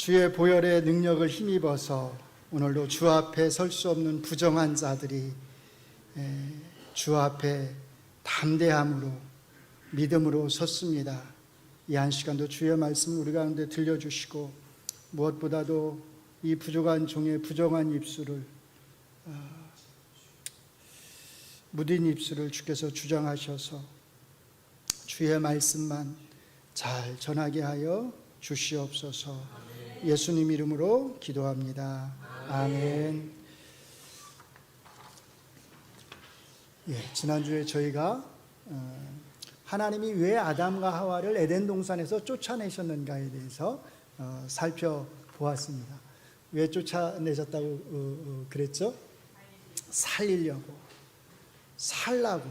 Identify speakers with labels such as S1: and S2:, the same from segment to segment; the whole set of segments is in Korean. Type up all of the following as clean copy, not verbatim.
S1: 주의 보혈의 능력을 힘입어서 오늘도 주 앞에 설 수 없는 부정한 자들이 주 앞에 담대함으로 믿음으로 섰습니다. 이 한 시간도 주의 말씀 우리 가운데 들려주시고 무엇보다도 이 부족한 종의 부정한 입술을 무딘 입술을 주께서 주장하셔서 주의 말씀만 잘 전하게 하여 주시옵소서. 예수님 이름으로 기도합니다. 아멘. 지난주에 저희가 하나님이 왜 아담과 하와를 에덴 동산에서 쫓아내셨는가에 대해서 살펴보았습니다. 왜 쫓아내셨다고 그랬죠? 살리려고, 살라고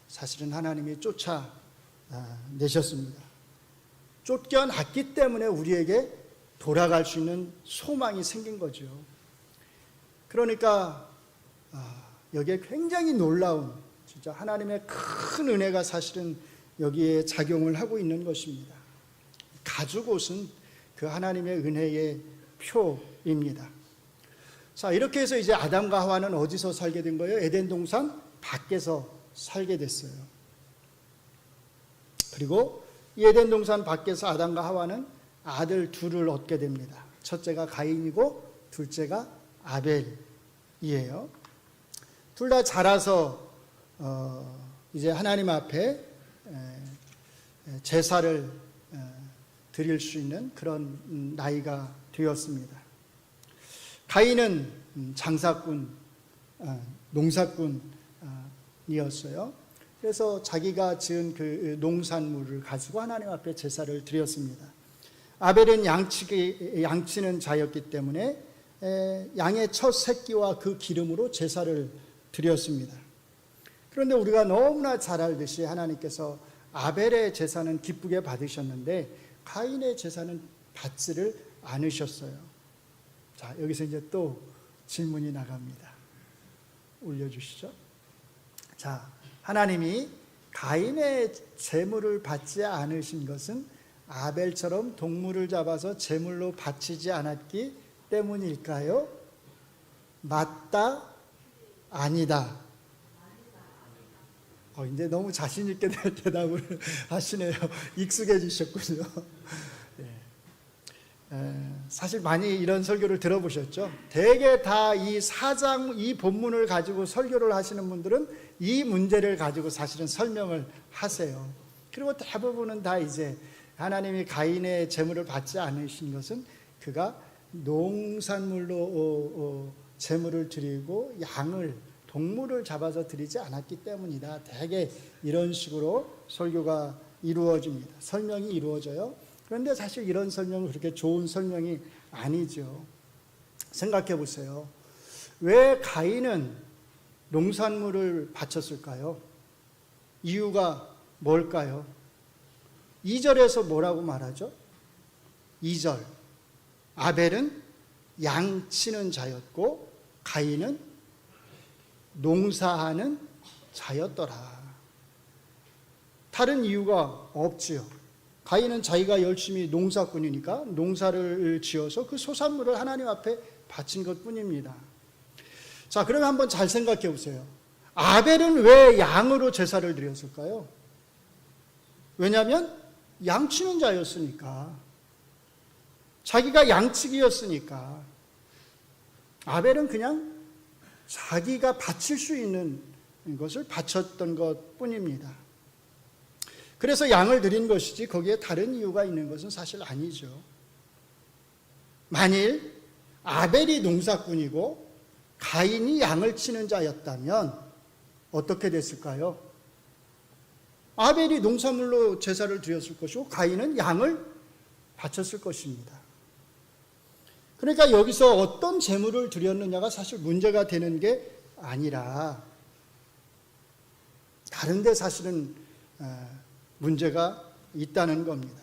S1: 사실은 하나님이 쫓아내셨습니다. 쫓겨났기 때문에 우리에게 돌아갈 수 있는 소망이 생긴 거죠. 그러니까 여기에 굉장히 놀라운 진짜 하나님의 큰 은혜가 사실은 여기에 작용을 하고 있는 것입니다. 가죽옷은 그 하나님의 은혜의 표입니다. 자, 이렇게 해서 이제 아담과 하와는 어디서 살게 된 거예요? 에덴 동산 밖에서 살게 됐어요. 그리고 이 에덴 동산 밖에서 아담과 하와는 아들 둘을 얻게 됩니다. 첫째가 가인이고 둘째가 아벨이에요. 둘 다 자라서 이제 하나님 앞에 제사를 드릴 수 있는 그런 나이가 되었습니다. 가인은 장사꾼, 농사꾼이었어요. 그래서 자기가 지은 그 농산물을 가지고 하나님 앞에 제사를 드렸습니다. 아벨은 양치는 자였기 때문에 양의 첫 새끼와 그 기름으로 제사를 드렸습니다. 그런데 우리가 너무나 잘 알듯이 하나님께서 아벨의 제사는 기쁘게 받으셨는데 가인의 제사는 받지를 않으셨어요. 자, 여기서 이제 또 질문이 나갑니다. 올려주시죠. 자, 하나님이 가인의 제물을 받지 않으신 것은 아벨처럼 동물을 잡아서 제물로 바치지 않았기 때문일까요? 맞다, 아니다. 이제 너무 자신 있게 대답을 하시네요. 익숙해지셨군요. 사실 많이 이런 설교를 들어보셨죠? 대개 다 이 4장, 이 본문을 가지고 설교를 하시는 분들은 이 문제를 가지고 사실은 설명을 하세요. 그리고 대부분은 다 이제 하나님이 가인의 제물을 받지 않으신 것은 그가 농산물로 제물을 드리고 양을, 동물을 잡아서 드리지 않았기 때문이다. 대개 이런 식으로 설교가 이루어집니다. 설명이 이루어져요. 그런데 사실 이런 설명은 그렇게 좋은 설명이 아니죠. 생각해 보세요. 왜 가인은 농산물을 바쳤을까요? 이유가 뭘까요? 2절에서 뭐라고 말하죠? 2절. 아벨은 양치는 자였고 가인은 농사하는 자였더라. 다른 이유가 없지요. 가인은 자기가 열심히 농사꾼이니까 농사를 지어서 그 소산물을 하나님 앞에 바친 것뿐입니다. 자, 그러면 한번 잘 생각해 보세요. 아벨은 왜 양으로 제사를 드렸을까요? 왜냐하면 양치는 자였으니까. 자기가 양치기였으니까. 아벨은 그냥 자기가 바칠 수 있는 것을 바쳤던 것뿐입니다. 그래서 양을 드린 것이지 거기에 다른 이유가 있는 것은 사실 아니죠. 만일 아벨이 농사꾼이고 가인이 양을 치는 자였다면 어떻게 됐을까요? 아벨이 농산물로 제사를 드렸을 것이고 가인은 양을 바쳤을 것입니다. 그러니까 여기서 어떤 제물을 드렸느냐가 사실 문제가 되는 게 아니라 다른 데 사실은 문제가 있다는 겁니다.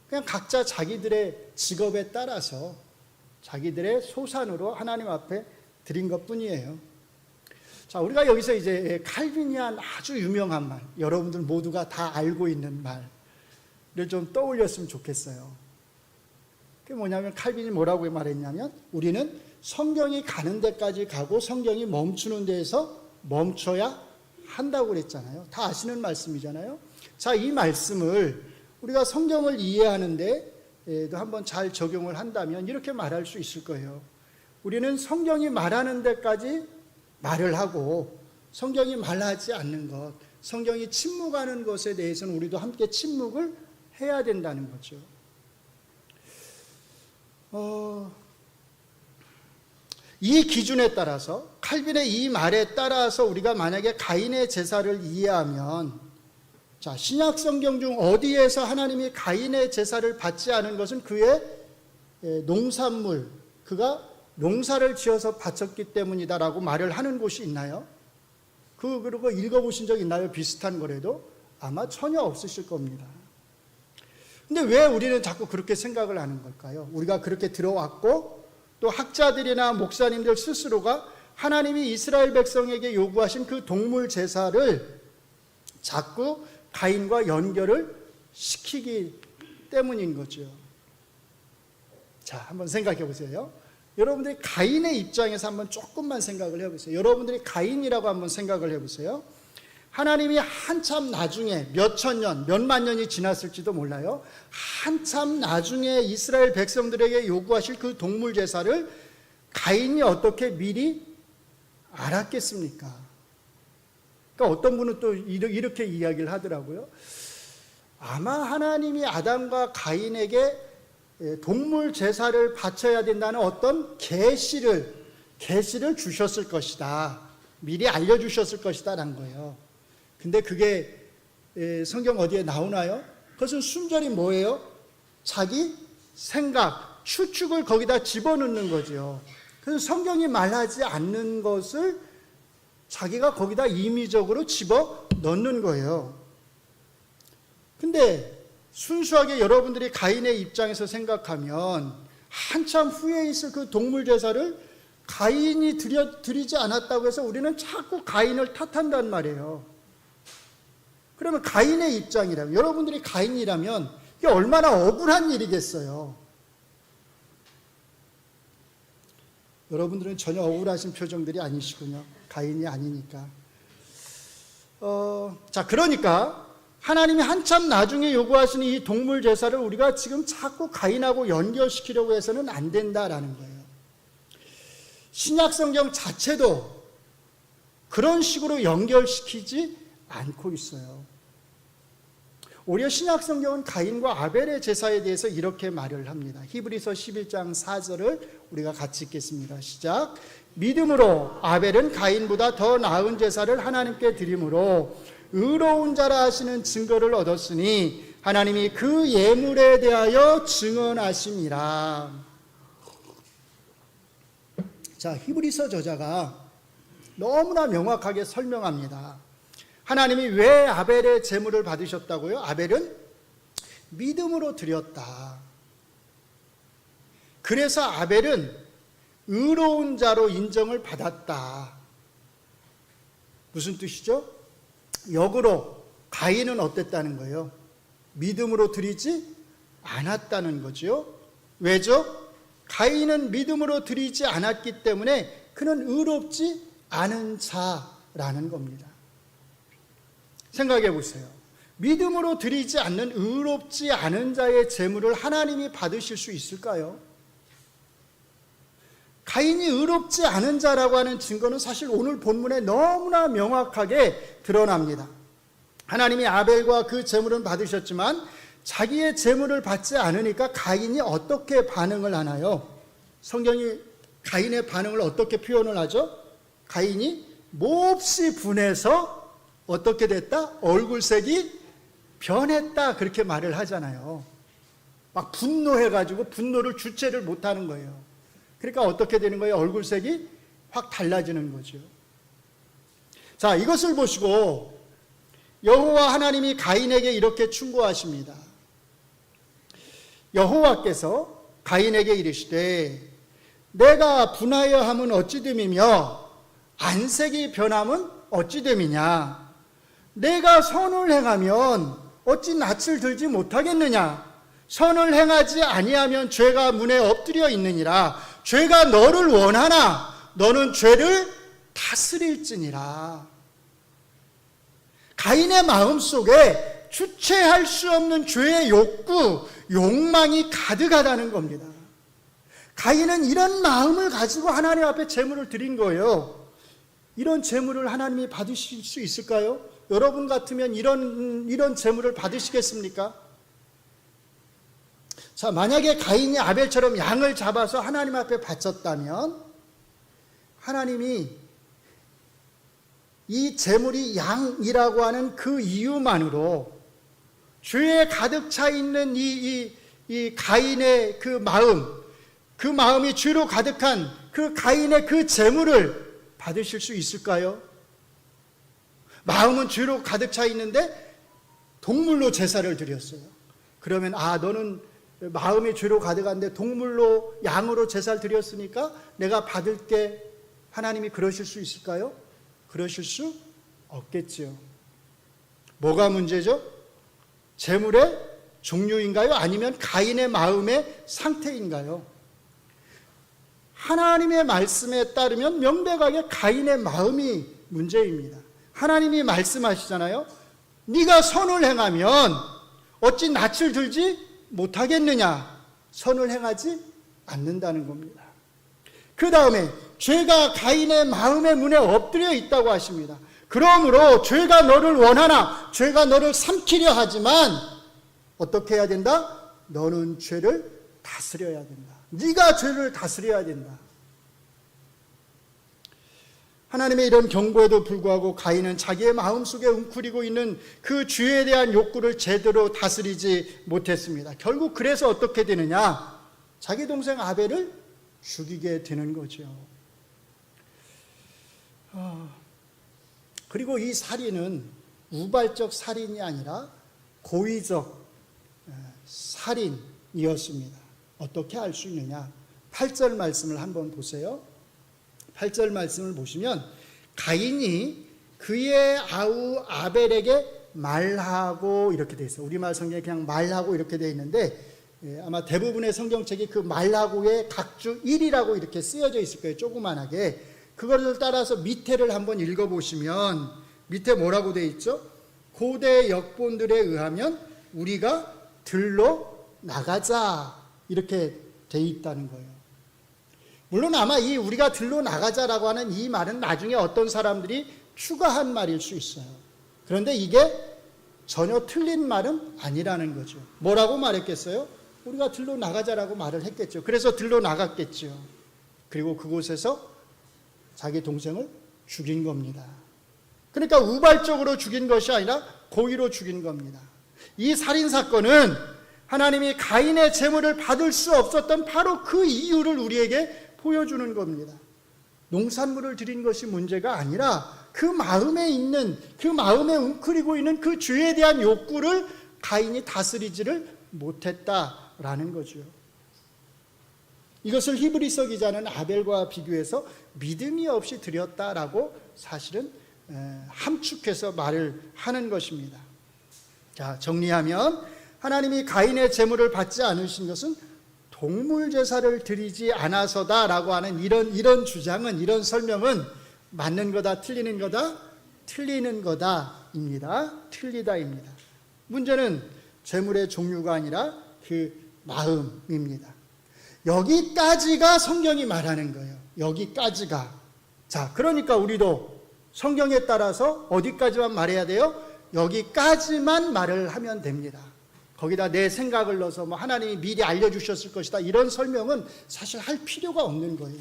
S1: 그냥 각자 자기들의 직업에 따라서 자기들의 소산으로 하나님 앞에 드린 것뿐이에요. 자, 우리가 여기서 이제 칼빈이 한 아주 유명한 말, 여러분들 모두가 다 알고 있는 말을 좀 떠올렸으면 좋겠어요. 그게 뭐냐면 칼빈이 뭐라고 말했냐면 우리는 성경이 가는 데까지 가고 성경이 멈추는 데에서 멈춰야 한다고 그랬잖아요. 다 아시는 말씀이잖아요. 자, 이 말씀을 우리가 성경을 이해하는데도 한번 잘 적용을 한다면 이렇게 말할 수 있을 거예요. 우리는 성경이 말하는 데까지 말을 하고 성경이 말하지 않는 것, 성경이 침묵하는 것에 대해서는 우리도 함께 침묵을 해야 된다는 거죠. 이 기준에 따라서 칼빈의 이 말에 따라서 우리가 만약에 가인의 제사를 이해하면 자, 신약 성경 중 어디에서 하나님이 가인의 제사를 받지 않은 것은 그의 농산물, 그가 농사를 지어서 바쳤기 때문이다라고 말을 하는 곳이 있나요? 그리고 읽어보신 적 있나요? 비슷한 거라도 아마 전혀 없으실 겁니다. 근데 왜 우리는 자꾸 그렇게 생각을 하는 걸까요? 우리가 그렇게 들어왔고 또 학자들이나 목사님들 스스로가 하나님이 이스라엘 백성에게 요구하신 그 동물 제사를 자꾸 가인과 연결을 시키기 때문인 거죠. 자, 한번 생각해 보세요. 여러분들이 가인의 입장에서 한번 조금만 생각을 해보세요. 여러분들이 가인이라고 한번 생각을 해보세요. 하나님이 한참 나중에 몇 천 년, 몇만 년이 지났을지도 몰라요. 한참 나중에 이스라엘 백성들에게 요구하실 그 동물 제사를 가인이 어떻게 미리 알았겠습니까? 그러니까 어떤 분은 또 이렇게 이야기를 하더라고요. 아마 하나님이 아담과 가인에게 동물 제사를 바쳐야 된다는 어떤 계시를 주셨을 것이다. 미리 알려주셨을 것이다 라는 거예요. 근데 그게 성경 어디에 나오나요? 그것은 순전히 뭐예요? 자기 생각, 추측을 거기다 집어넣는 거죠. 그래서 성경이 말하지 않는 것을 자기가 거기다 임의적으로 집어넣는 거예요. 근데 순수하게 여러분들이 가인의 입장에서 생각하면 한참 후에 있을 그 동물 제사를 가인이 드리지 않았다고 해서 우리는 자꾸 가인을 탓한단 말이에요. 그러면 가인의 입장이라면, 여러분들이 가인이라면 이게 얼마나 억울한 일이겠어요. 여러분들은 전혀 억울하신 표정들이 아니시군요. 가인이 아니니까. 자, 그러니까 하나님이 한참 나중에 요구하시는 이 동물 제사를 우리가 지금 자꾸 가인하고 연결시키려고 해서는 안 된다라는 거예요. 신약 성경 자체도 그런 식으로 연결시키지 않고 있어요. 오히려 신약 성경은 가인과 아벨의 제사에 대해서 이렇게 말을 합니다. 히브리서 11장 4절을 우리가 같이 읽겠습니다. 시작. 믿음으로 아벨은 가인보다 더 나은 제사를 하나님께 드림으로 의로운 자라 하시는 증거를 얻었으니 하나님이 그 예물에 대하여 증언하심이라. 자, 히브리서 저자가 너무나 명확하게 설명합니다. 하나님이 왜 아벨의 제물을 받으셨다고요? 아벨은 믿음으로 드렸다. 그래서 아벨은 의로운 자로 인정을 받았다. 무슨 뜻이죠? 역으로 가인은 어땠다는 거예요? 믿음으로 드리지 않았다는 거죠. 왜죠? 가인은 믿음으로 드리지 않았기 때문에 그는 의롭지 않은 자라는 겁니다. 생각해 보세요. 믿음으로 드리지 않는 의롭지 않은 자의 제물을 하나님이 받으실 수 있을까요? 가인이 의롭지 않은 자라고 하는 증거는 사실 오늘 본문에 너무나 명확하게 드러납니다. 하나님이 아벨과 그 제물은 받으셨지만 자기의 제물을 받지 않으니까 가인이 어떻게 반응을 하나요? 성경이 가인의 반응을 어떻게 표현을 하죠? 가인이 몹시 분해서 어떻게 됐다? 얼굴색이 변했다, 그렇게 말을 하잖아요. 막 분노해가지고 분노를 주체를 못하는 거예요. 그러니까 어떻게 되는 거예요? 얼굴색이 확 달라지는 거죠. 자, 이것을 보시고 여호와 하나님이 가인에게 이렇게 충고하십니다. 여호와께서 가인에게 이르시되 내가 분하여 함은 어찌 됨이며 안색이 변함은 어찌 됨이냐. 내가 선을 행하면 어찌 낯을 들지 못하겠느냐. 선을 행하지 아니하면 죄가 문에 엎드려 있느니라. 죄가 너를 원하나 너는 죄를 다스릴지니라. 가인의 마음속에 주체할 수 없는 죄의 욕구, 욕망이 가득하다는 겁니다. 가인은 이런 마음을 가지고 하나님 앞에 제물을 드린 거예요. 이런 제물을 하나님이 받으실 수 있을까요? 여러분 같으면 이런 제물을 받으시겠습니까? 자, 만약에 가인이 아벨처럼 양을 잡아서 하나님 앞에 바쳤다면 하나님이 이 제물이 양이라고 하는 그 이유만으로 죄에 가득 차 있는 이 가인의 그 마음이 죄로 가득한 그 가인의 그 제물을 받으실 수 있을까요? 마음은 죄로 가득 차 있는데 동물로 제사를 드렸어요. 그러면 너는 마음이 죄로 가득한데 동물로 양으로 제사를 드렸으니까 내가 받을게, 하나님이 그러실 수 있을까요? 그러실 수 없겠지요. 뭐가 문제죠? 제물의 종류인가요? 아니면 가인의 마음의 상태인가요? 하나님의 말씀에 따르면 명백하게 가인의 마음이 문제입니다. 하나님이 말씀하시잖아요. 네가 선을 행하면 어찌 낯을 들지 못하겠느냐. 선을 행하지 않는다는 겁니다. 그 다음에 죄가 가인의 마음의 문에 엎드려 있다고 하십니다. 그러므로 죄가 너를 원하나 죄가 너를 삼키려 하지만 어떻게 해야 된다? 너는 죄를 다스려야 된다. 네가 죄를 다스려야 된다. 하나님의 이런 경고에도 불구하고 가인은 자기의 마음속에 웅크리고 있는 그 죄에 대한 욕구를 제대로 다스리지 못했습니다. 결국 그래서 어떻게 되느냐? 자기 동생 아벨을 죽이게 되는 거죠. 그리고 이 살인은 우발적 살인이 아니라 고의적 살인이었습니다. 어떻게 알 수 있느냐? 8절 말씀을 한번 보세요. 8절 말씀을 보시면 가인이 그의 아우 아벨에게 말하고 이렇게 돼 있어요. 우리말 성경에 그냥 말하고 이렇게 돼 있는데 아마 대부분의 성경책이 그 말하고의 각주 1이라고 이렇게 쓰여져 있을 거예요. 조그만하게. 그것을 따라서 밑에를 한번 읽어보시면 밑에 뭐라고 돼 있죠? 고대 역본들에 의하면 우리가 들러 나가자 이렇게 돼 있다는 거예요. 물론 아마 이 우리가 들러 나가자라고 하는 이 말은 나중에 어떤 사람들이 추가한 말일 수 있어요. 그런데 이게 전혀 틀린 말은 아니라는 거죠. 뭐라고 말했겠어요? 우리가 들러 나가자라고 말을 했겠죠. 그래서 들러 나갔겠죠. 그리고 그곳에서 자기 동생을 죽인 겁니다. 그러니까 우발적으로 죽인 것이 아니라 고의로 죽인 겁니다. 이 살인사건은 하나님이 가인의 제물을 받을 수 없었던 바로 그 이유를 우리에게 보여주는 겁니다. 농산물을 드린 것이 문제가 아니라 그 마음에 웅크리고 있는 그 죄에 대한 욕구를 가인이 다스리지를 못했다라는 거죠. 이것을 히브리서 기자는 아벨과 비교해서 믿음이 없이 드렸다라고 사실은 함축해서 말을 하는 것입니다. 자, 정리하면 하나님이 가인의 제물을 받지 않으신 것은 동물 제사를 드리지 않아서다라고 하는 이런 주장은, 이런 설명은 맞는 거다, 틀리는 거다, 틀리는 거다입니다. 틀리다입니다. 문제는 제물의 종류가 아니라 그 마음입니다. 여기까지가 성경이 말하는 거예요. 여기까지가. 자, 그러니까 우리도 성경에 따라서 어디까지만 말해야 돼요? 여기까지만 말을 하면 됩니다. 거기다 내 생각을 넣어서 하나님이 미리 알려주셨을 것이다, 이런 설명은 사실 할 필요가 없는 거예요.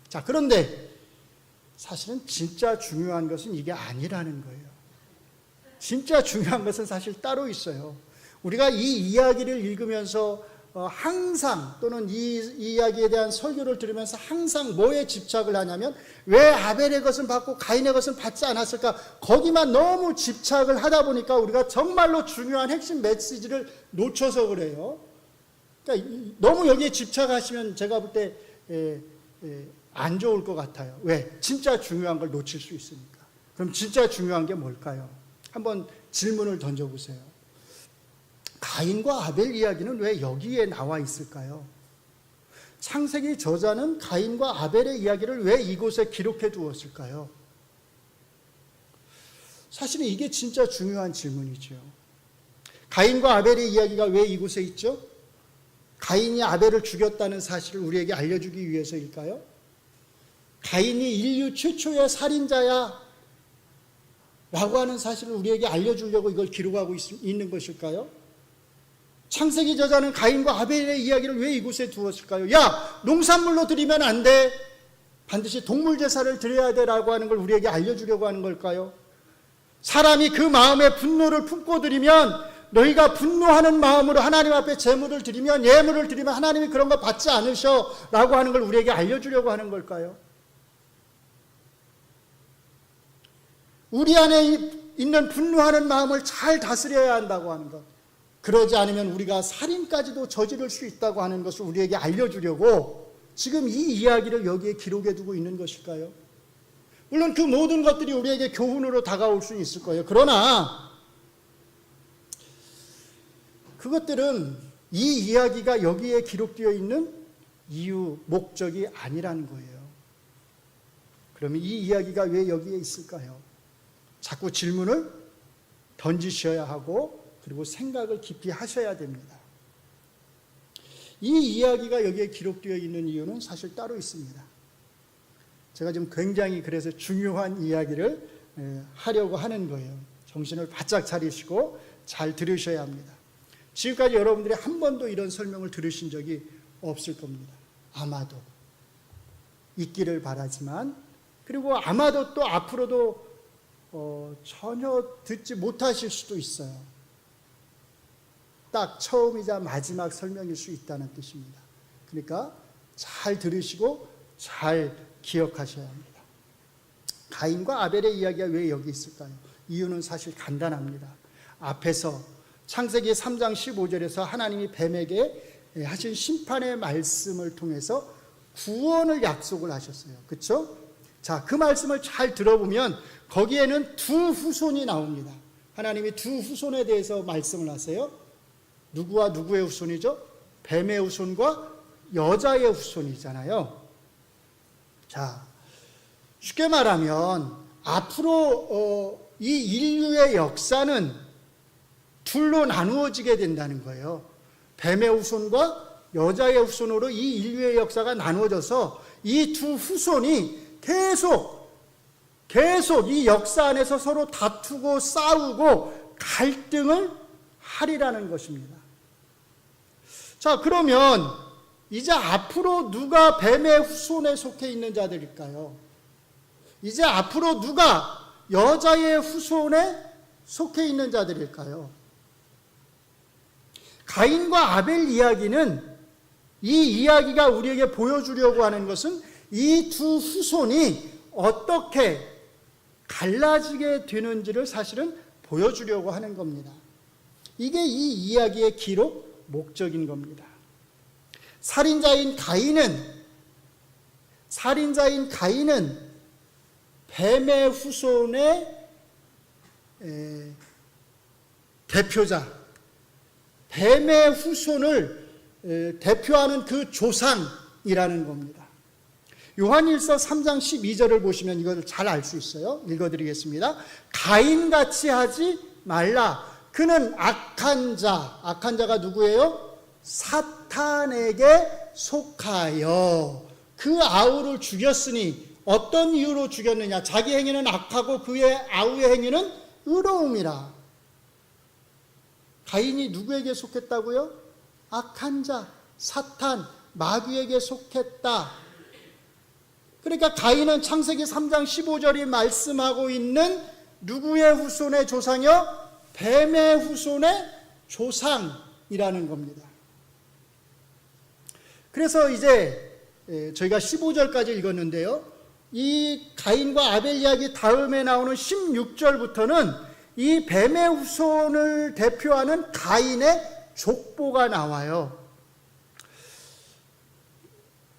S1: 자, 그런데 사실은 진짜 중요한 것은 이게 아니라는 거예요. 진짜 중요한 것은 사실 따로 있어요. 우리가 이 이야기를 읽으면서 항상, 또는 이 이야기에 대한 설교를 들으면서 항상 뭐에 집착을 하냐면, 왜 아벨의 것은 받고 가인의 것은 받지 않았을까? 거기만 너무 집착을 하다 보니까 우리가 정말로 중요한 핵심 메시지를 놓쳐서 그래요. 그러니까 너무 여기에 집착하시면 제가 볼 때 안 좋을 것 같아요. 왜? 진짜 중요한 걸 놓칠 수 있으니까. 그럼 진짜 중요한 게 뭘까요? 한번 질문을 던져보세요. 가인과 아벨 이야기는 왜 여기에 나와 있을까요? 창세기 저자는 가인과 아벨의 이야기를 왜 이곳에 기록해 두었을까요? 사실은 이게 진짜 중요한 질문이죠. 가인과 아벨의 이야기가 왜 이곳에 있죠? 가인이 아벨을 죽였다는 사실을 우리에게 알려주기 위해서일까요? 가인이 인류 최초의 살인자야 라고 하는 사실을 우리에게 알려주려고 이걸 기록하고 있는 것일까요? 창세기 저자는 가인과 아벨의 이야기를 왜 이곳에 두었을까요? 야, 농산물로 드리면 안 돼. 반드시 동물 제사를 드려야 돼라고 하는 걸 우리에게 알려주려고 하는 걸까요? 사람이 그 마음에 분노를 품고 드리면, 너희가 분노하는 마음으로 하나님 앞에 제물을 드리면, 예물을 드리면 하나님이 그런 거 받지 않으셔 라고 하는 걸 우리에게 알려주려고 하는 걸까요? 우리 안에 있는 분노하는 마음을 잘 다스려야 한다고 하는 것, 그러지 않으면 우리가 살인까지도 저지를 수 있다고 하는 것을 우리에게 알려주려고 지금 이 이야기를 여기에 기록해 두고 있는 것일까요? 물론 그 모든 것들이 우리에게 교훈으로 다가올 수는 있을 거예요. 그러나 그것들은 이 이야기가 여기에 기록되어 있는 이유, 목적이 아니라는 거예요. 그러면 이 이야기가 왜 여기에 있을까요? 자꾸 질문을 던지셔야 하고, 그리고 생각을 깊이 하셔야 됩니다. 이 이야기가 여기에 기록되어 있는 이유는 사실 따로 있습니다. 제가 지금 굉장히 그래서 중요한 이야기를 하려고 하는 거예요. 정신을 바짝 차리시고 잘 들으셔야 합니다. 지금까지 여러분들이 한 번도 이런 설명을 들으신 적이 없을 겁니다. 아마도 있기를 바라지만, 그리고 아마도 또 앞으로도 전혀 듣지 못하실 수도 있어요. 딱 처음이자 마지막 설명일 수 있다는 뜻입니다. 그러니까 잘 들으시고 잘 기억하셔야 합니다. 가인과 아벨의 이야기가 왜 여기 있을까요? 이유는 사실 간단합니다. 앞에서 창세기 3장 15절에서 하나님이 뱀에게 하신 심판의 말씀을 통해서 구원을 약속을 하셨어요. 그렇죠? 자, 그 말씀을 잘 들어보면 거기에는 두 후손이 나옵니다. 하나님이 두 후손에 대해서 말씀을 하세요. 누구와 누구의 후손이죠? 뱀의 후손과 여자의 후손이잖아요. 자, 쉽게 말하면 앞으로 이 인류의 역사는 둘로 나누어지게 된다는 거예요. 뱀의 후손과 여자의 후손으로 이 인류의 역사가 나누어져서 이 두 후손이 계속 이 역사 안에서 서로 다투고 싸우고 갈등을 하리라는 것입니다. 자, 그러면 이제 앞으로 누가 뱀의 후손에 속해 있는 자들일까요? 이제 앞으로 누가 여자의 후손에 속해 있는 자들일까요? 가인과 아벨 이야기는, 이 이야기가 우리에게 보여주려고 하는 것은 이 두 후손이 어떻게 갈라지게 되는지를 사실은 보여주려고 하는 겁니다. 이게 이 이야기의 기록 목적인 겁니다. 살인자인 가인은 뱀의 후손의 대표자, 뱀의 후손을 대표하는 그 조상이라는 겁니다. 요한일서 3장 12절을 보시면 이걸 잘 알 수 있어요. 읽어드리겠습니다. 가인같이 하지 말라. 그는 악한 자가 누구예요? 사탄에게 속하여 그 아우를 죽였으니, 어떤 이유로 죽였느냐? 자기 행위는 악하고 그의 아우의 행위는 의로움이라. 가인이 누구에게 속했다고요? 악한 자, 사탄, 마귀에게 속했다. 그러니까 가인은 창세기 3장 15절이 말씀하고 있는 누구의 후손의 조상이요? 뱀의 후손의 조상이라는 겁니다. 그래서 이제 저희가 15절까지 읽었는데요, 이 가인과 아벨 이야기 다음에 나오는 16절부터는 이 뱀의 후손을 대표하는 가인의 족보가 나와요.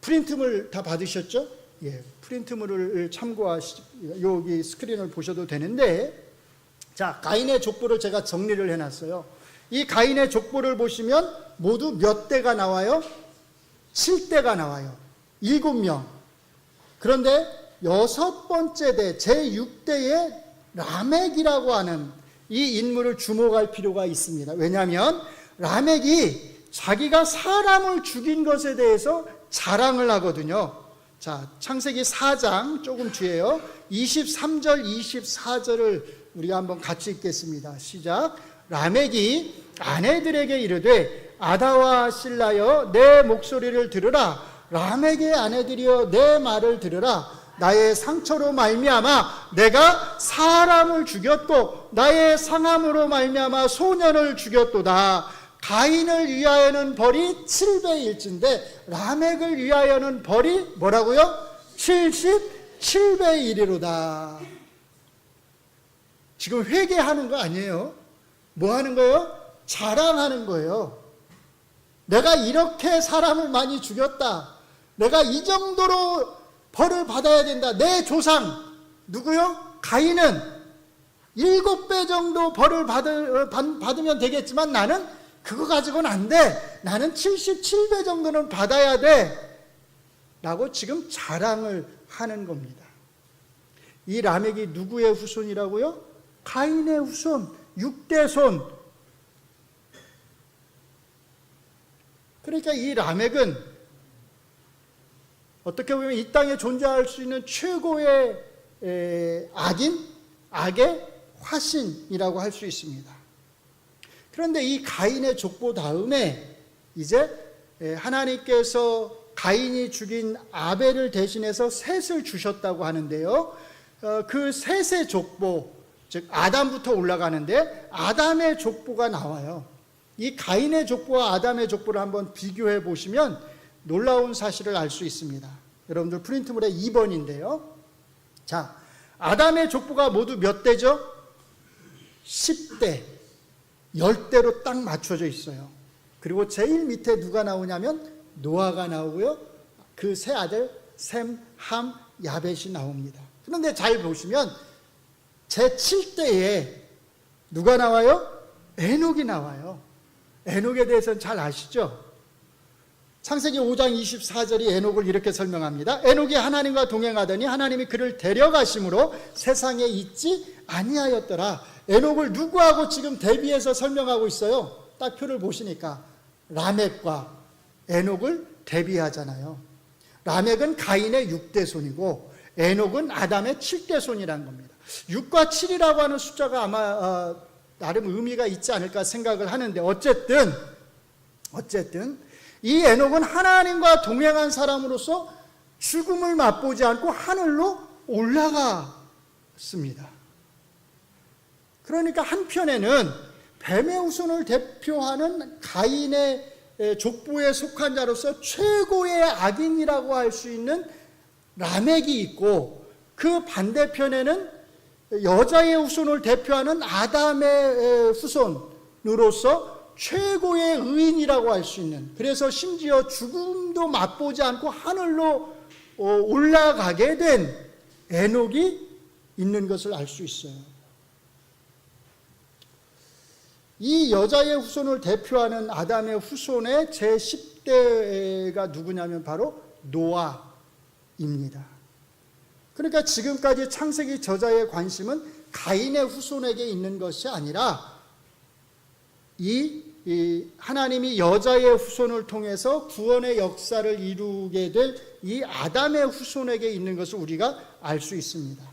S1: 프린트물 다 받으셨죠? 예, 프린트물을 여기 스크린을 보셔도 되는데, 자, 가인의 족보를 제가 정리를 해놨어요. 이 가인의 족보를 보시면 모두 몇 대가 나와요? 7대가 나와요. 7명. 그런데 6번째 대, 제6대에 라멕이라고 하는 이 인물을 주목할 필요가 있습니다. 왜냐하면 라멕이 자기가 사람을 죽인 것에 대해서 자랑을 하거든요. 자, 창세기 4장 조금 뒤에요. 23절, 24절을 우리가 한번 같이 읽겠습니다. 시작. 라멕이 아내들에게 이르되 아다와 실라여 내 목소리를 들으라. 라멕의 아내들이여 내 말을 들으라. 나의 상처로 말미암아 내가 사람을 죽였고 나의 상함으로 말미암아 소년을 죽였도다. 가인을 위하여는 벌이 7배일진데 라멕을 위하여는 벌이 뭐라고요? 77배이리로다. 지금 회개하는 거 아니에요. 뭐 하는 거예요? 자랑하는 거예요. 내가 이렇게 사람을 많이 죽였다. 내가 이 정도로 벌을 받아야 된다. 내 조상 누구요? 가인은 7배 정도 벌을 받으면 되겠지만 나는 그거 가지고는 안 돼. 나는 77배 정도는 받아야 돼. 라고 지금 자랑을 하는 겁니다. 이 라멕이 누구의 후손이라고요? 가인의 후손, 6대손. 그러니까 이 라멕은 어떻게 보면 이 땅에 존재할 수 있는 최고의 악의 화신이라고 할 수 있습니다. 그런데 이 가인의 족보 다음에 이제 하나님께서 가인이 죽인 아벨을 대신해서 셋을 주셨다고 하는데요. 그 셋의 족보, 즉 아담부터 올라가는데 아담의 족보가 나와요. 이 가인의 족보와 아담의 족보를 한번 비교해 보시면 놀라운 사실을 알 수 있습니다. 여러분들 프린트물에 2번인데요. 자, 아담의 족보가 모두 몇 대죠? 10대, 10대로 딱 맞춰져 있어요. 그리고 제일 밑에 누가 나오냐면 노아가 나오고요. 그 세 아들 셈, 함, 야벳이 나옵니다. 그런데 잘 보시면 제7대에 누가 나와요? 에녹이 나와요. 에녹에 대해서는 잘 아시죠? 창세기 5장 24절이 에녹을 이렇게 설명합니다. 에녹이 하나님과 동행하더니 하나님이 그를 데려가심으로 세상에 있지 아니하였더라. 에녹을 누구하고 지금 대비해서 설명하고 있어요? 딱 표를 보시니까 라멕과 에녹을 대비하잖아요. 라멕은 가인의 6대손이고 에녹은 아담의 7대손이라는 겁니다. 6과 7이라고 하는 숫자가 아마 나름 의미가 있지 않을까 생각을 하는데 어쨌든 이 에녹은 하나님과 동행한 사람으로서 죽음을 맛보지 않고 하늘로 올라갔습니다. 그러니까 한편에는 뱀의 후손을 대표하는 가인의 족보에 속한 자로서 최고의 악인이라고 할 수 있는 라멕이 있고 그 반대편에는 여자의 후손을 대표하는 아담의 후손으로서 최고의 의인이라고 할 수 있는, 그래서 심지어 죽음도 맛보지 않고 하늘로 올라가게 된 에녹이 있는 것을 알 수 있어요. 이 여자의 후손을 대표하는 아담의 후손의 제10대가 누구냐면 바로 노아입니다. 그러니까 지금까지 창세기 저자의 관심은 가인의 후손에게 있는 것이 아니라 이 하나님이 여자의 후손을 통해서 구원의 역사를 이루게 될 이 아담의 후손에게 있는 것을 우리가 알 수 있습니다.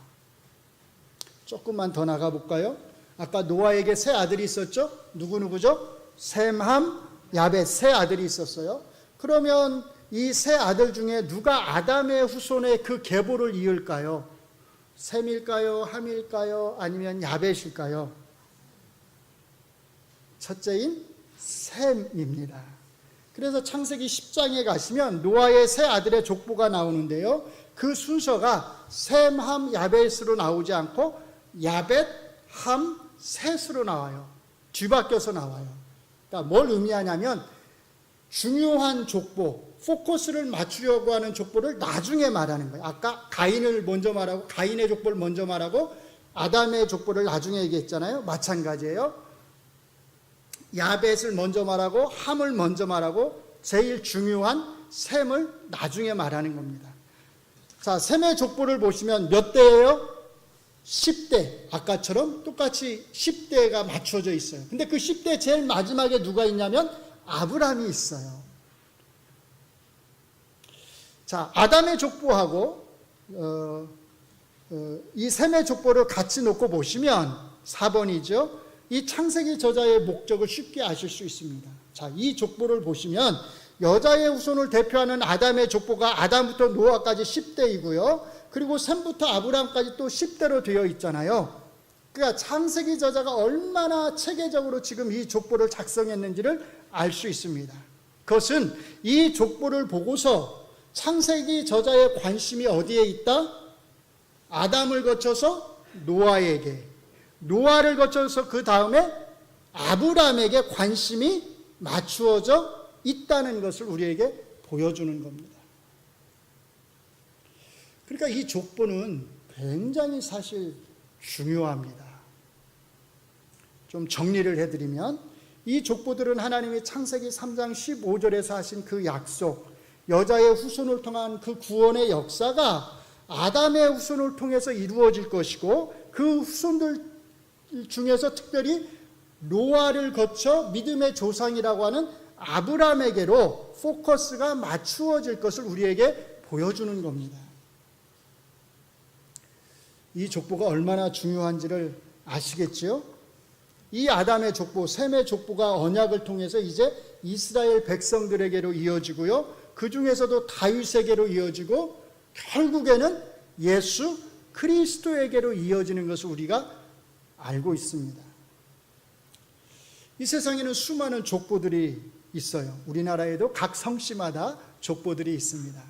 S1: 조금만 더 나가 볼까요? 아까 노아에게 세 아들이 있었죠? 누구누구죠? 셈, 함, 야벳 세 아들이 있었어요. 그러면 이 세 아들 중에 누가 아담의 후손의 그 계보를 이을까요? 셈일까요? 함일까요? 아니면 야벳일까요? 첫째인 셈입니다. 그래서 창세기 10장에 가시면 노아의 세 아들의 족보가 나오는데요. 그 순서가 셈, 함, 야벳으로 나오지 않고 야벳, 함, 셋으로 나와요. 뒤바뀌어서 나와요. 그러니까 뭘 의미하냐면 중요한 족보, 포커스를 맞추려고 하는 족보를 나중에 말하는 거예요. 아까 가인을 먼저 말하고 가인의 족보를 먼저 말하고 아담의 족보를 나중에 얘기했잖아요. 마찬가지예요. 야벳을 먼저 말하고 함을 먼저 말하고 제일 중요한 셈을 나중에 말하는 겁니다. 자, 셈의 족보를 보시면 몇 대예요? 10대. 아까처럼 똑같이 10대가 맞춰져 있어요. 근데 그 10대 제일 마지막에 누가 있냐면 아브라함이 있어요. 자, 아담의 족보하고 이 셈의 족보를 같이 놓고 보시면 4번이죠. 이 창세기 저자의 목적을 쉽게 아실 수 있습니다. 자, 이 족보를 보시면 여자의 후손을 대표하는 아담의 족보가 아담부터 노아까지 10대이고요. 그리고 셈부터 아브라함까지 또 10대로 되어 있잖아요. 그러니까 창세기 저자가 얼마나 체계적으로 지금 이 족보를 작성했는지를 알 수 있습니다. 그것은 이 족보를 보고서 창세기 저자의 관심이 어디에 있다? 아담을 거쳐서 노아에게, 노아를 거쳐서 그 다음에 아브라함에게 관심이 맞추어져 있다는 것을 우리에게 보여주는 겁니다. 그러니까 이 족보는 굉장히 사실 중요합니다. 좀 정리를 해드리면 이 족보들은 하나님이 창세기 3장 15절에서 하신 그 약속, 여자의 후손을 통한 그 구원의 역사가 아담의 후손을 통해서 이루어질 것이고 그 후손들 중에서 특별히 노아를 거쳐 믿음의 조상이라고 하는 아브라함에게로 포커스가 맞추어질 것을 우리에게 보여주는 겁니다. 이 족보가 얼마나 중요한지를 아시겠지요? 이 아담의 족보, 셈의 족보가 언약을 통해서 이제 이스라엘 백성들에게로 이어지고요. 그 중에서도 다윗에게로 이어지고 결국에는 예수 그리스도에게로 이어지는 것을 우리가 알고 있습니다. 이 세상에는 수많은 족보들이 있어요. 우리나라에도 각 성씨마다 족보들이 있습니다.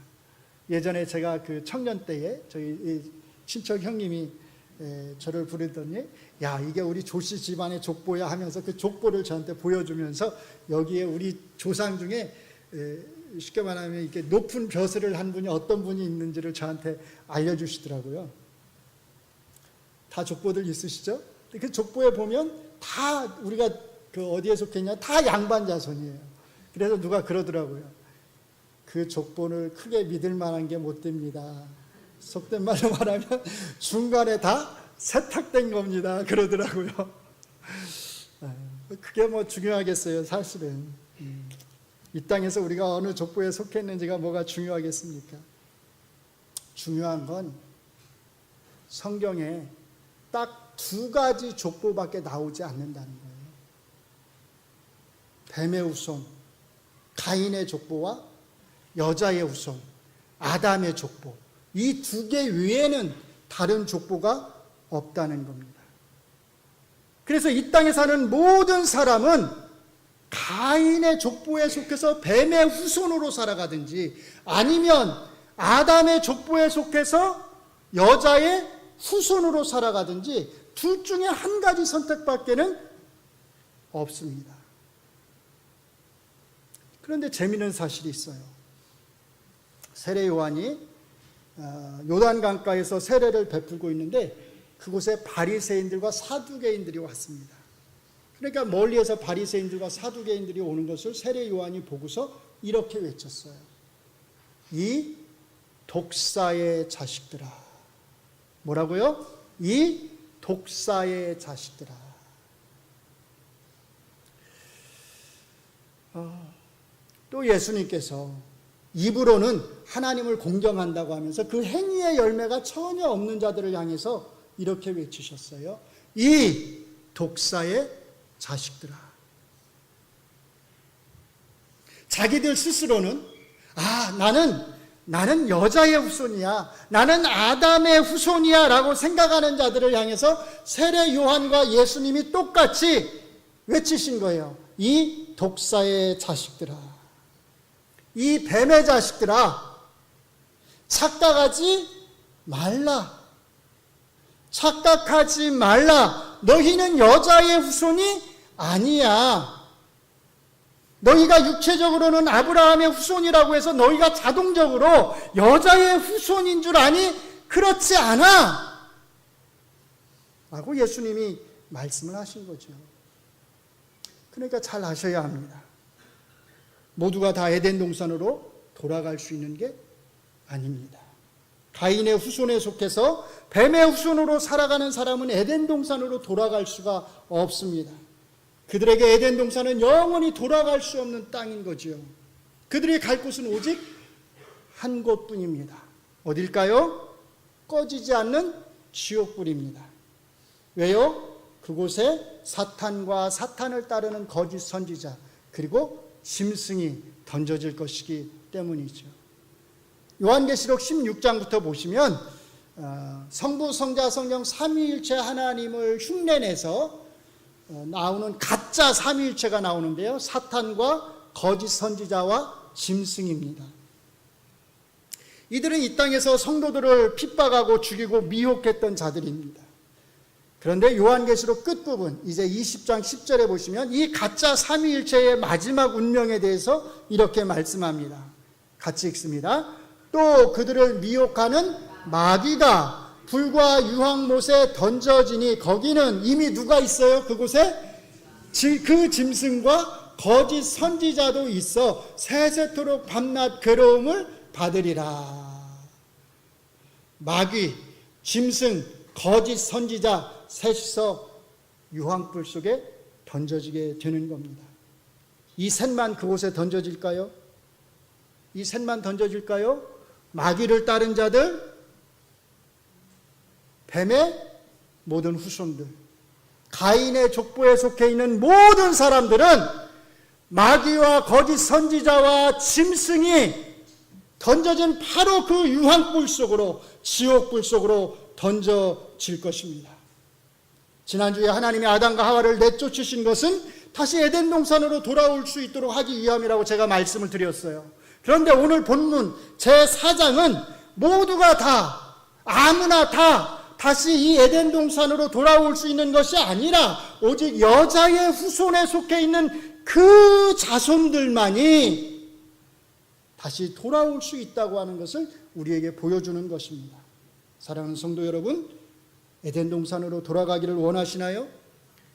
S1: 예전에 제가 그 청년 때에 저희 친척 형님이 저를 부르더니 야, 이게 우리 조씨 집안의 족보야 하면서 그 족보를 저한테 보여주면서 여기에 우리 조상 중에 쉽게 말하면 이렇게 높은 벼슬을 한 분이 어떤 분이 있는지를 저한테 알려주시더라고요. 다 족보들 있으시죠? 그 족보에 보면 다 우리가 그 어디에 속했냐? 다 양반 자손이에요. 그래서 누가 그러더라고요. 그 족보를 크게 믿을 만한 게 못 됩니다. 속된 말로 말하면 중간에 다 세탁된 겁니다. 그러더라고요. 그게 뭐 중요하겠어요, 사실은. 이 땅에서 우리가 어느 족보에 속했는지가 뭐가 중요하겠습니까? 중요한 건 성경에 딱 두 가지 족보밖에 나오지 않는다는 거예요. 뱀의 후손, 가인의 족보와 여자의 후손, 아담의 족보. 이 두 개 외에는 다른 족보가 없다는 겁니다. 그래서 이 땅에 사는 모든 사람은 가인의 족보에 속해서 뱀의 후손으로 살아가든지 아니면 아담의 족보에 속해서 여자의 후손으로 살아가든지 둘 중에 한 가지 선택밖에는 없습니다. 그런데 재미있는 사실이 있어요. 세례 요한이 요단강가에서 세례를 베풀고 있는데 그곳에 바리새인들과 사두개인들이 왔습니다. 그러니까 멀리에서 바리새인들과 사두개인들이 오는 것을 세례 요한이 보고서 이렇게 외쳤어요. 이 독사의 자식들아. 뭐라고요? 이 독사의 자식들아. 또 예수님께서 입으로는 하나님을 공경한다고 하면서 그 행위의 열매가 전혀 없는 자들을 향해서 이렇게 외치셨어요. 이 독사의 자식들아. 자기들 스스로는 나는 여자의 후손이야, 나는 아담의 후손이야 라고 생각하는 자들을 향해서 세례 요한과 예수님이 똑같이 외치신 거예요. 이 독사의 자식들아, 이 뱀의 자식들아, 착각하지 말라. 착각하지 말라. 너희는 여자의 후손이 아니야. 너희가 육체적으로는 아브라함의 후손이라고 해서 너희가 자동적으로 여자의 후손인 줄 아니? 그렇지 않아. 라고 예수님이 말씀을 하신 거죠. 그러니까 잘 아셔야 합니다. 모두가 다 에덴 동산으로 돌아갈 수 있는 게 아닙니다. 가인의 후손에 속해서 뱀의 후손으로 살아가는 사람은 에덴 동산으로 돌아갈 수가 없습니다. 그들에게 에덴 동산은 영원히 돌아갈 수 없는 땅인 거지요. 그들이 갈 곳은 오직 한 곳뿐입니다. 어딜까요? 꺼지지 않는 지옥불입니다. 왜요? 그곳에 사탄과 사탄을 따르는 거짓 선지자 그리고 짐승이 던져질 것이기 때문이죠. 요한계시록 16장부터 보시면 성부, 성자, 성령 삼위일체 하나님을 흉내내서 나오는 가짜 삼위일체가 나오는데요. 사탄과 거짓 선지자와 짐승입니다. 이들은 이 땅에서 성도들을 핍박하고 죽이고 미혹했던 자들입니다. 그런데 요한계시록 끝부분 이제 20장 10절에 보시면 이 가짜 삼위일체의 마지막 운명에 대해서 이렇게 말씀합니다. 같이 읽습니다. 또 그들을 미혹하는 마귀가 불과 유황못에 던져지니 거기는 이미 누가 있어요? 그곳에 그 짐승과 거짓 선지자도 있어 세세토록 밤낮 괴로움을 받으리라. 마귀, 짐승, 거짓 선지자 셋이서 유황불 속에 던져지게 되는 겁니다. 이 셋만 그곳에 던져질까요? 이 셋만 던져질까요? 마귀를 따른 자들, 뱀의 모든 후손들, 가인의 족보에 속해 있는 모든 사람들은 마귀와 거짓 선지자와 짐승이 던져진 바로 그 유황불 속으로, 지옥불 속으로 던져질 것입니다. 지난주에 하나님이 아담과 하와를 내쫓으신 것은 다시 에덴 동산으로 돌아올 수 있도록 하기 위함이라고 제가 말씀을 드렸어요. 그런데 오늘 본문 제4장은 모두가 다, 아무나 다 다시 이 에덴 동산으로 돌아올 수 있는 것이 아니라 오직 여자의 후손에 속해 있는 그 자손들만이 다시 돌아올 수 있다고 하는 것을 우리에게 보여주는 것입니다. 사랑하는 성도 여러분, 에덴 동산으로 돌아가기를 원하시나요?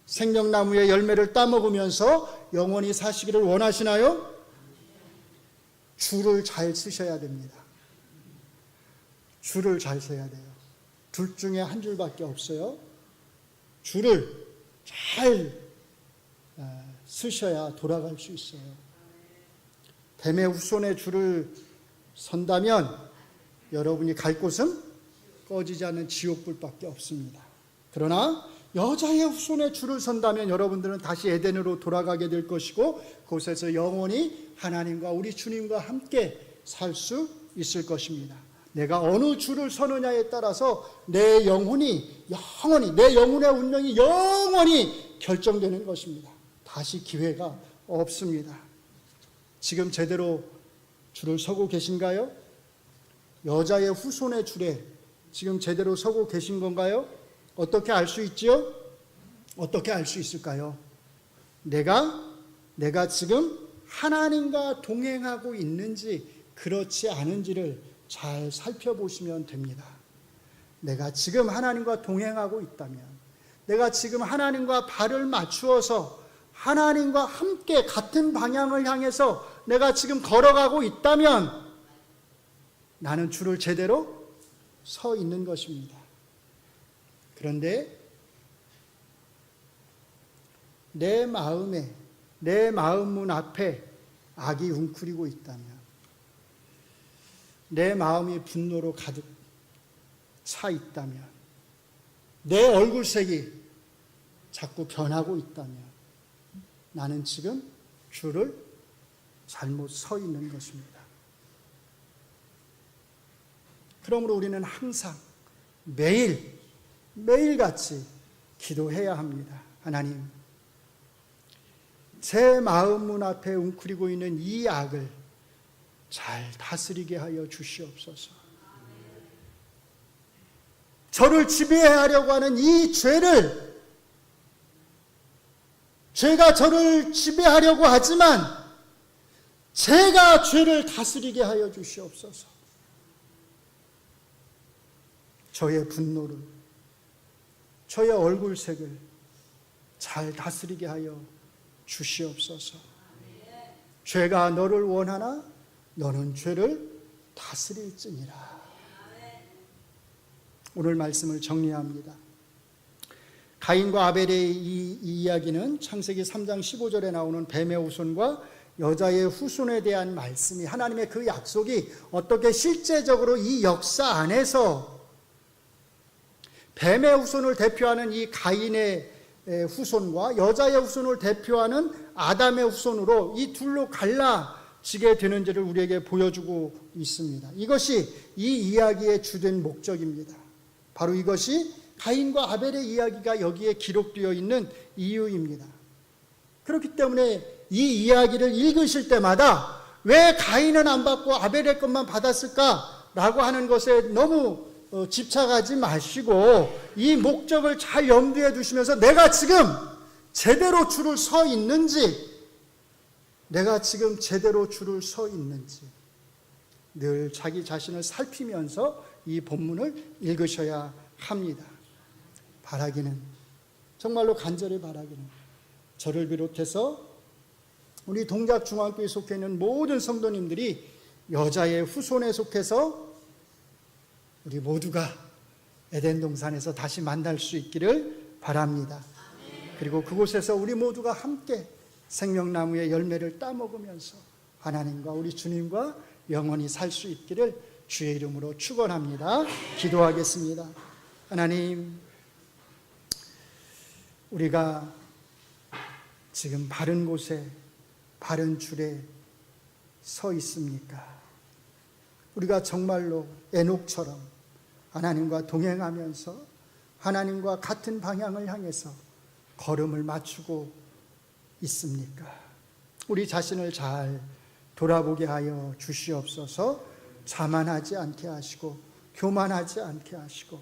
S1: 생명나무의 열매를 따먹으면서 영원히 사시기를 원하시나요? 줄을 잘 쓰셔야 됩니다. 줄을 잘 서야 돼요. 둘 중에 한 줄밖에 없어요. 줄을 잘 쓰셔야 돌아갈 수 있어요. 뱀의 후손의 줄을 선다면 여러분이 갈 곳은 꺼지지 않는 지옥불밖에 없습니다. 그러나 여자의 후손의 줄을 선다면 여러분들은 다시 에덴으로 돌아가게 될 것이고 그곳에서 영원히 하나님과 우리 주님과 함께 살 수 있을 것입니다. 내가 어느 줄을 서느냐에 따라서 내 영혼이 영원히, 내 영혼의 운명이 영원히 결정되는 것입니다. 다시 기회가 없습니다. 지금 제대로 줄을 서고 계신가요? 여자의 후손의 줄에 지금 제대로 서고 계신 건가요? 어떻게 알 수 있지요? 어떻게 알 수 있을까요? 내가 지금 하나님과 동행하고 있는지 그렇지 않은지를 잘 살펴보시면 됩니다. 내가 지금 하나님과 동행하고 있다면, 내가 지금 하나님과 발을 맞추어서 하나님과 함께 같은 방향을 향해서 내가 지금 걸어가고 있다면 나는 줄을 제대로 서 있는 것입니다. 그런데 내 마음에, 내 마음문 앞에 악이 웅크리고 있다면, 내 마음이 분노로 가득 차 있다면, 내 얼굴색이 자꾸 변하고 있다면 나는 지금 줄을 잘못 서 있는 것입니다. 그러므로 우리는 항상 매일같이 기도해야 합니다. 하나님, 제 마음문 앞에 웅크리고 있는 이 악을 잘 다스리게 하여 주시옵소서. 저를 지배하려고 하는 이 죄가 저를 지배하려고 하지만 제가 죄를 다스리게 하여 주시옵소서. 저의 분노를, 저의 얼굴색을 잘 다스리게 하여 주시옵소서. 죄가 너를 원하나 너는 죄를 다스릴지니라. 오늘 말씀을 정리합니다. 가인과 아벨의 이 이야기는 창세기 3장 15절에 나오는 뱀의 후손과 여자의 후손에 대한 말씀이, 하나님의 그 약속이 어떻게 실제적으로 이 역사 안에서 뱀의 후손을 대표하는 이 가인의 후손과 여자의 후손을 대표하는 아담의 후손으로 이 둘로 갈라지게 되는지를 우리에게 보여주고 있습니다. 이것이 이 이야기의 주된 목적입니다. 바로 이것이 가인과 아벨의 이야기가 여기에 기록되어 있는 이유입니다. 그렇기 때문에 이 이야기를 읽으실 때마다 왜 가인은 안 받고 아벨의 것만 받았을까라고 하는 것에 너무 집착하지 마시고 이 목적을 잘 염두에 두시면서 내가 지금 제대로 줄을 서 있는지, 내가 지금 제대로 줄을 서 있는지 늘 자기 자신을 살피면서 이 본문을 읽으셔야 합니다. 바라기는, 정말로 간절히 바라기는, 저를 비롯해서 우리 동작중앙교회에 속해 있는 모든 성도님들이 여자의 후손에 속해서 우리 모두가 에덴 동산에서 다시 만날 수 있기를 바랍니다. 그리고 그곳에서 우리 모두가 함께 생명나무의 열매를 따먹으면서 하나님과 우리 주님과 영원히 살 수 있기를 주의 이름으로 축원합니다. 기도하겠습니다. 하나님, 우리가 지금 바른 곳에, 바른 줄에 서 있습니까? 우리가 정말로 에녹처럼 하나님과 동행하면서 하나님과 같은 방향을 향해서 걸음을 맞추고 있습니까? 우리 자신을 잘 돌아보게 하여 주시옵소서. 자만하지 않게 하시고 교만하지 않게 하시고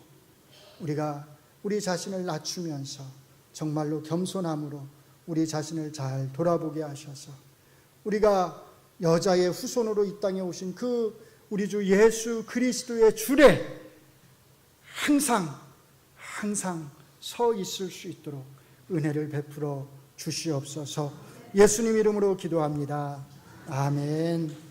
S1: 우리가 우리 자신을 낮추면서 정말로 겸손함으로 우리 자신을 잘 돌아보게 하셔서 우리가 여자의 후손으로 이 땅에 오신 그 우리 주 예수 그리스도의 줄에 항상 서 있을 수 있도록 은혜를 베풀어 주시옵소서. 예수님 이름으로 기도합니다. 아멘.